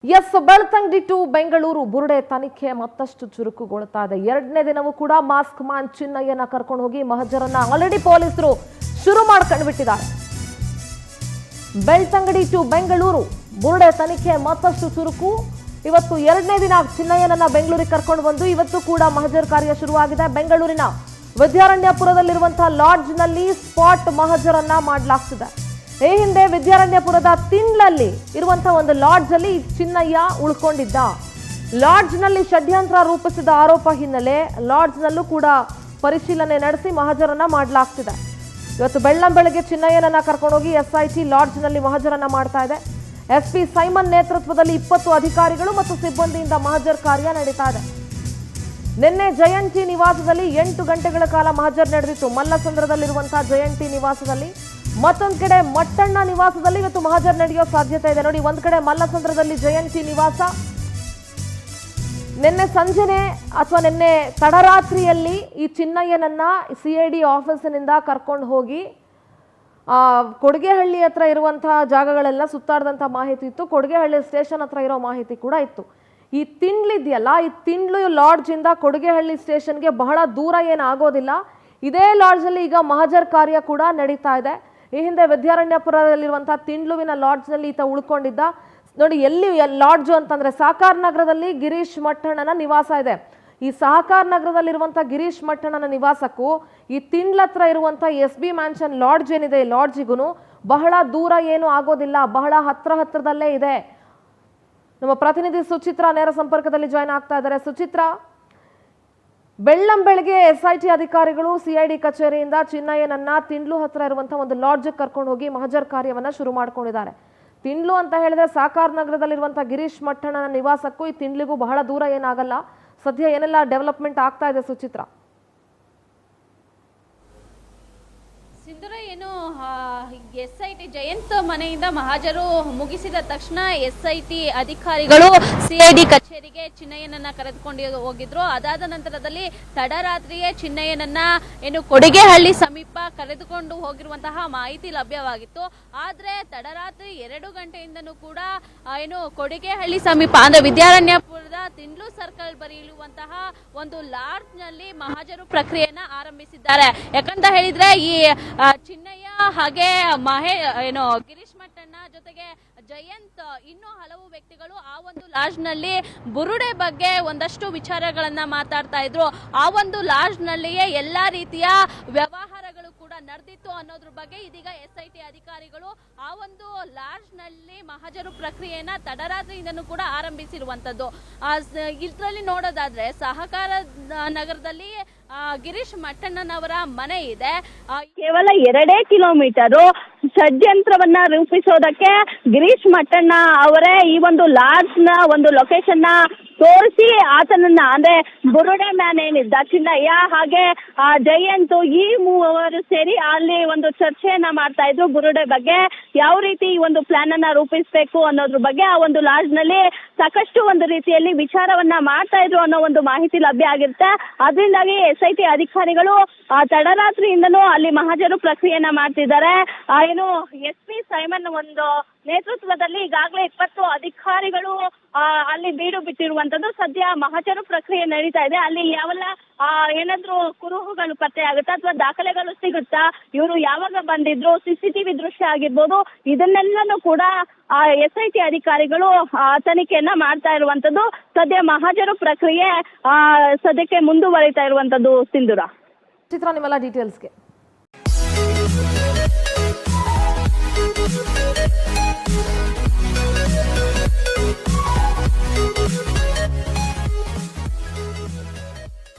S Belthangady to Bengaluru ಬುರುಡೆ ತನಿಖೆ ಮತ್ತಷ್ಟು ಚುರುಕುಗೊಳ್ತಾ ಇದೆ. ಎರಡನೇ ದಿನವೂ ಕೂಡ ಮಾಸ್ಕ್ ಮ್ಯಾನ್ ಚಿನ್ನಯ್ಯನ ಕರ್ಕೊಂಡು ಹೋಗಿ ಮಹಜರನ್ನ ಆಲ್ರೆಡಿ ಪೊಲೀಸರು ಶುರು ಮಾಡ್ಕೊಂಡು ಬಿಟ್ಟಿದ್ದಾರೆ. ಬೆಳ್ತಂಗಡಿ ಟು ಬೆಂಗಳೂರು ಬುರುಡೆ ತನಿಖೆ ಮತ್ತಷ್ಟು ಚುರುಕು. ಇವತ್ತು ಎರಡನೇ ದಿನ ಚಿನ್ನಯ್ಯನನ್ನ ಬೆಂಗಳೂರಿಗೆ ಕರ್ಕೊಂಡು ಬಂದು ಇವತ್ತು ಕೂಡ ಮಹಜರ್ ಕಾರ್ಯ ಶುರುವಾಗಿದೆ. ಬೆಂಗಳೂರಿನ ವಿದ್ಯಾರಣ್ಯಪುರದಲ್ಲಿರುವಂತಹ ಲಾಡ್ಜ್ನಲ್ಲಿ ಸ್ಪಾಟ್ ಮಹಜರನ್ನ ಮಾಡಲಾಗ್ತಿದೆ. ಈ ಹಿಂದೆ ವಿದ್ಯಾರಣ್ಯಪುರದ ತಿಂಡ್ಲಲ್ಲಿ ಇರುವಂತಹ ಒಂದು ಲಾಡ್ಜ್ ಅಲ್ಲಿ ಚಿನ್ನಯ್ಯ ಉಳ್ಕೊಂಡಿದ್ದ. ಲಾಡ್ಜ್ ನಲ್ಲಿ ಷಡ್ಯಂತ್ರ ರೂಪಿಸಿದ ಆರೋಪ ಹಿನ್ನೆಲೆ ಲಾಡ್ಜ್ ನಲ್ಲೂ ಕೂಡ ಪರಿಶೀಲನೆ ನಡೆಸಿ ಮಹಜರನ್ನ ಮಾಡಲಾಗ್ತಿದೆ. ಇವತ್ತು ಬೆಳ್ಳಂಬೆಳಗ್ಗೆ ಚಿನ್ನಯ್ಯನನ್ನ ಕರ್ಕೊಂಡೋಗಿ ಎಸ್ಐಟಿ ಲಾಡ್ಜ್ ನಲ್ಲಿ ಮಹಜರನ್ನ ಮಾಡ್ತಾ ಇದೆ. ಎಸ್ಪಿ ಸೈಮನ್ ನೇತೃತ್ವದಲ್ಲಿ 20 ಅಧಿಕಾರಿಗಳು ಮತ್ತು ಸಿಬ್ಬಂದಿಯಿಂದ ಮಹಜರ್ ಕಾರ್ಯ ನಡೀತಾ ಇದೆ. ನಿನ್ನೆ ಜಯಂತಿ ನಿವಾಸದಲ್ಲಿ 8 ಗಂಟೆಗಳ ಕಾಲ ಮಹಜರ್ ನಡೆದಿತ್ತು. ಮಲ್ಲಸಂದ್ರದಲ್ಲಿರುವಂತಹ ಜಯಂತಿ ನಿವಾಸದಲ್ಲಿ, ಮತ್ತೊಂದು ಕಡೆ ಮಟ್ಟಣ್ಣ ನಿವಾಸದಲ್ಲಿ ಇವತ್ತು ಮಹಜರ್ ನಡೆಯೋ ಸಾಧ್ಯತೆ ಇದೆ. ನೋಡಿ, ಒಂದ್ ಕಡೆ ಮಲ್ಲಸಂದ್ರದಲ್ಲಿ ಜಯಂತಿ ನಿವಾಸ, ನಿನ್ನೆ ಸಂಜೆನೆ ಅಥವಾ ನಿನ್ನೆ ತಡರಾತ್ರಿಯಲ್ಲಿ ಈ ಚಿನ್ನಯ್ಯನನ್ನ ಸಿಐಡಿ ಆಫೀಸಿನಿಂದ ಕರ್ಕೊಂಡು ಹೋಗಿ ಕೊಡಗೇಹಳ್ಳಿ ಹತ್ರ ಇರುವಂತಹ ಜಾಗಗಳೆಲ್ಲ ಸುತ್ತಾಡಿದಂಥ ಮಾಹಿತಿ ಇತ್ತು. ಕೊಡಗೇಹಳ್ಳಿ ಸ್ಟೇಷನ್ ಹತ್ರ ಇರೋ ಮಾಹಿತಿ ಕೂಡ ಇತ್ತು. ಈ ತಿಂಡ್ಲಿದೆಯಲ್ಲ, ಈ ತಿಂಡ್ಲು ಲಾಡ್ಜ್ ಇಂದ ಕೊಡಗೇಹಳ್ಳಿ ಸ್ಟೇಷನ್ಗೆ ಬಹಳ ದೂರ ಏನಾಗೋದಿಲ್ಲ. ಇದೇ ಲಾಡ್ಜಲ್ಲಿ ಈಗ ಮಹಜರ್ ಕಾರ್ಯ ಕೂಡ ನಡೀತಾ ಇದೆ. ಈ ಹಿಂದೆ ವಿದ್ಯಾರಣ್ಯಪುರದಲ್ಲಿರುವಂತಹ ತಿಂಡ್ಲುವಿನ ಲಾಡ್ಜ್ನಲ್ಲಿ ಈತ ಉಳ್ಕೊಂಡಿದ್ದ. ನೋಡಿ, ಎಲ್ಲಿ ಲಾಡ್ಜು ಅಂತಂದ್ರೆ ಸಹಕಾರ ನಗರದಲ್ಲಿ ಗಿರೀಶ್ ಮಟ್ಟಣ್ಣನ ನಿವಾಸ ಇದೆ. ಈ ಸಹಕಾರ ನಗರದಲ್ಲಿರುವಂತಹ ಗಿರೀಶ್ ಮಟ್ಟಣ್ಣನ ನಿವಾಸಕ್ಕೂ ಈ ತಿಂಡ್ಲ ಹತ್ರ ಇರುವಂತಹ SB ಮ್ಯಾನ್ಷನ್ ಲಾಡ್ಜ್ ಏನಿದೆ, ಲಾಡ್ಜಿಗೂ ಬಹಳ ದೂರ ಏನು ಆಗೋದಿಲ್ಲ, ಬಹಳ ಹತ್ರದಲ್ಲೇ ಇದೆ. ನಮ್ಮ ಪ್ರತಿನಿಧಿ ಸುಚಿತ್ರ ನೇರ ಸಂಪರ್ಕದಲ್ಲಿ ಜಾಯ್ನ್ ಆಗ್ತಾ ಇದ್ದಾರೆ. ಸುಚಿತ್ರ, ಬೆಳ್ಳಂಬೆಳಗ್ಗೆ SIT ಅಧಿಕಾರಿಗಳು CID ಕಚೇರಿಯಿಂದ ಚಿನ್ನಯ್ಯನನ್ನ ತಿಂಡ್ಲು ಹತ್ರ ಇರುವಂತಹ ಒಂದು ಲಾಡ್ಜ್ ಕರ್ಕೊಂಡು ಹೋಗಿ ಮಹಜರ್ ಕಾರ್ಯವನ್ನ ಶುರು ಮಾಡ್ಕೊಂಡಿದ್ದಾರೆ. ತಿಂಡ್ಲು ಅಂತ ಹೇಳಿದ್ರೆ ಸಾಕಾರ ನಗರದಲ್ಲಿರುವಂತಹ ಗಿರೀಶ್ ಮಟ್ಟಣ್ಣನ ನಿವಾಸಕ್ಕೂ ಈ ತಿಂಡ್ಲಿಗೂ ಬಹಳ ದೂರ ಏನಾಗಲ್ಲ. ಸದ್ಯ ಏನೆಲ್ಲ ಡೆವಲಪ್ಮೆಂಟ್ ಆಗ್ತಾ ಇದೆ ಸುಚಿತ್ರ? ಸಿಂಧೂರ, ಏನು SIT ಜಯಂತ್ ಮನೆಯಿಂದ ಮಹಾಜರು ಮುಗಿಸಿದ ತಕ್ಷಣ SIT ಅಧಿಕಾರಿಗಳು CID ಕಚೇರಿಗೆ ಚಿನ್ನಯ್ಯನನ್ನ ಕರೆದುಕೊಂಡು ಹೋಗಿದ್ರು. ಅದಾದ ನಂತರದಲ್ಲಿ ತಡರಾತ್ರಿಯೇ ಚಿನ್ನಯ್ಯನನ್ನ ಏನು ಕೊಡಗೇಹಳ್ಳಿ ಸಮೀಪ ಕರೆದುಕೊಂಡು ಹೋಗಿರುವಂತಹ ಮಾಹಿತಿ ಲಭ್ಯವಾಗಿತ್ತು. ಆದ್ರೆ ತಡರಾತ್ರಿ 2 ಗಂಟೆಯಿಂದನೂ ಕೂಡ ಏನು ಕೊಡಗೇಹಳ್ಳಿ ಸಮೀಪ ಅಂದ್ರೆ ವಿದ್ಯಾರಣ್ಯಪುರದ ತಿಂಡ್ಲು ಸರ್ಕಲ್ ಬಳಿ ಇರುವಂತಹ ಒಂದು ಲಾಡ್ಜ್ ನಲ್ಲಿ ಮಹಾಜರು ಪ್ರಕ್ರಿಯೆಯನ್ನ ಆರಂಭಿಸಿದ್ದಾರೆ. ಯಾಕಂತ ಹೇಳಿದ್ರೆ ಈ ಚಿನ್ನಯ್ಯ ಹಾಗೆ ಗಿರೀಶ್ ಮಟ್ಟಣ್ಣ ಜೊತೆಗೆ ಜಯಂತ್ ಇನ್ನೂ ಹಲವು ವ್ಯಕ್ತಿಗಳು ಆ ಒಂದು ಲಾಡ್ಜ್ ನಲ್ಲಿ ಬುರುಡೆ ಬಗ್ಗೆ ಒಂದಷ್ಟು ವಿಚಾರಗಳನ್ನ ಮಾತಾಡ್ತಾ ಇದ್ರು. ಆ ಒಂದು ಲಾಡ್ಜ್ ನಲ್ಲಿಯೇ ಎಲ್ಲಾ ರೀತಿಯ ವ್ಯವಹಾರಗಳು ಕೂಡ ನಡೆದಿತ್ತು ಅನ್ನೋದ್ರ ಬಗ್ಗೆ ಇದೀಗ SIT ಅಧಿಕಾರಿಗಳು ಆ ಒಂದು ಲಾಡ್ಜ್ ನಲ್ಲಿ ಮಹಜರು ಪ್ರಕ್ರಿಯೆಯನ್ನ ತಡರಾತ್ರಿಯಿಂದನೂ ಕೂಡ ಆರಂಭಿಸಿರುವಂತದ್ದು. ಇದರಲ್ಲಿ ನೋಡೋದಾದ್ರೆ ಸಹಕಾರ ನಗರದಲ್ಲಿ ಗಿರೀಶ್ ಮಟ್ಟಣ್ಣನವರ ಮನೆ ಇದೆ. ಕೇವಲ 2 ಕಿಲೋಮೀಟರು ಷಡ್ಯಂತ್ರವನ್ನ ರೂಪಿಸೋದಕ್ಕೆ ಗಿರೀಶ್ ಮಟ್ಟಣ್ಣ ಅವರೇ ಈ ಒಂದು ಲಾಡ್ಜ್ ನ ಒಂದು ಲೊಕೇಶನ್ ನ ತೋರಿಸಿ ಆತನನ್ನ ಅಂದ್ರೆ ಬುರುಡೆ ಮ್ಯಾನ್ ಏನಿದ್ದ ಚಿನ್ನಯ್ಯ ಹಾಗೆ ಜಯಂತ್ ಈ ಮೂವರು ಸೇರಿ ಅಲ್ಲಿ ಒಂದು ಚರ್ಚೆಯನ್ನ ಮಾಡ್ತಾ ಇದ್ರು. ಬುರುಡೆ ಬಗ್ಗೆ ಯಾವ ರೀತಿ ಈ ಒಂದು ಪ್ಲಾನ್ ಅನ್ನ ರೂಪಿಸಬೇಕು ಅನ್ನೋದ್ರ ಬಗ್ಗೆ ಆ ಒಂದು ಲಾಡ್ಜ್ ನಲ್ಲಿ ಸಾಕಷ್ಟು ಒಂದು ರೀತಿಯಲ್ಲಿ ವಿಚಾರವನ್ನ ಮಾಡ್ತಾ ಇದ್ರು ಅನ್ನೋ ಒಂದು ಮಾಹಿತಿ ಲಭ್ಯ ಆಗಿರುತ್ತೆ. ಅದರಿಂದಾಗಿ SIT ಅಧಿಕಾರಿಗಳು ತಡರಾತ್ರಿಯಿಂದನೂ ಅಲ್ಲಿ ಮಹಜರು ಪ್ರಕ್ರಿಯೆಯನ್ನ ಮಾಡ್ತಿದ್ದಾರೆ. ಏನು SP ಸೈಮನ್ ಒಂದು ನೇತೃತ್ವದಲ್ಲಿ ಈಗಾಗಲೇ 20 ಅಧಿಕಾರಿಗಳು ಅಲ್ಲಿ ಬೀಡು ಬಿಟ್ಟಿರುವಂತದ್ದು. ಸದ್ಯ ಮಹಜರು ಪ್ರಕ್ರಿಯೆ ನಡೀತಾ ಇದೆ. ಅಲ್ಲಿ ಯಾವೆಲ್ಲ ಏನಾದ್ರೂ ಕುರುಹುಗಳು ಪತ್ತೆ ಆಗುತ್ತಾ ಅಥವಾ ದಾಖಲೆಗಳು ಸಿಗುತ್ತಾ, ಇವರು ಯಾವಾಗ ಬಂದಿದ್ರು, CCTV ದೃಶ್ಯ ಆಗಿರ್ಬೋದು, ಇದನ್ನೆಲ್ಲನೂ ಕೂಡ SIT ಅಧಿಕಾರಿಗಳು ತನಿಖೆಯನ್ನ ಮಾಡ್ತಾ ಇರುವಂತದ್ದು. ಸದ್ಯ ಮಹಜರು ಪ್ರಕ್ರಿಯೆ ಸದ್ಯಕ್ಕೆ ಮುಂದುವರಿತಾ ಇರುವಂತದ್ದು. ಸಿಂಧೂರ, ಚಿತ್ರ, ನಿಮ್ಮೆಲ್ಲ ಡೀಟೇಲ್ಸ್ಗೆ